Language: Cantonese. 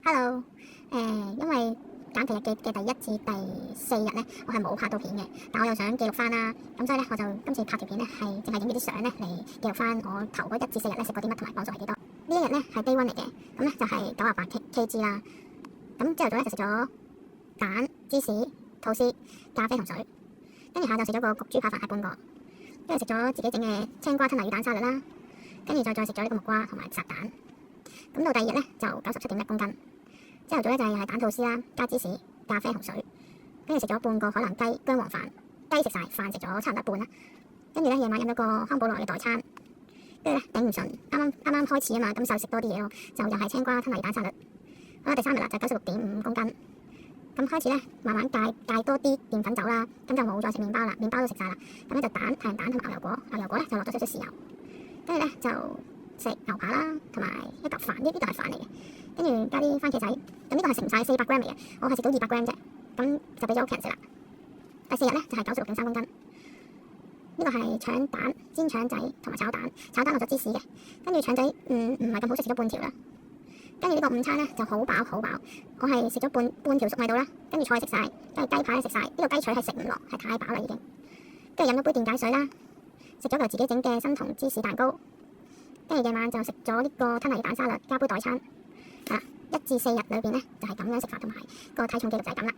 Hello，因為減肥日記嘅第1至第4日咧，我係冇拍到片嘅，但我又想記錄翻啦，咁所以咧我就今次拍條片咧係淨係影住啲相咧嚟記錄翻我頭嗰1至4日咧食過啲乜同埋磅數係幾多。呢一日咧係 Day 1嚟嘅，咁咧就係98kg啦。咁朝頭早咧就食咗蛋、芝士、吐司、咖啡同水，跟住下晝食咗個焗豬扒飯係半個，跟住食咗自己整嘅青瓜吞拿魚蛋沙律啦，跟住再食咗呢個木瓜同埋烚蛋。咁到第2日咧就97.1公斤。朝頭早咧就係蛋吐司啦，加芝士、咖啡同水，跟住食咗半個海南雞薑黃飯，雞食晒，飯食咗差唔多一半啦。跟住咧夜晚飲咗個康寶萊嘅代餐，跟住咧頂唔順，啱啱開始啊嘛，咁就食多啲嘢咯，就又係青瓜吞拿魚蛋沙律。好啦，第3日啦就96.5公斤，咁開始咧慢慢戒多啲澱粉走啦，咁就冇再食麵包啦，麵包都食晒啦，咁咧就蛋、太陽蛋同埋牛油果，牛油果咧就落咗少少豉油，跟住咧就食牛扒啦，同埋一嚿飯，呢個係飯嚟嘅，跟住加啲番茄仔，咁呢個係食唔晒400 gram 嚟嘅，我係食到200 gram 啫，咁就俾咗屋企人食啦。第4日咧就係96.3公斤，呢個係腸蛋、煎腸仔同埋炒蛋，炒蛋落咗芝士嘅，跟住腸仔唔係咁好食，食咗半條啦。跟住呢個午餐咧就好飽好飽，我係食咗半條粟米度啦，跟住菜食晒，跟住雞排食晒，呢個雞腿係食唔落，係太飽啦已經。跟住飲咗杯電解水啦，食咗嚿自己整嘅生酮芝士蛋糕。跟住夜晚就食咗呢個吞拿魚蛋沙律加杯代餐，1至4日裏邊咧就係咁樣食法，同埋個體重記錄就係咁啦。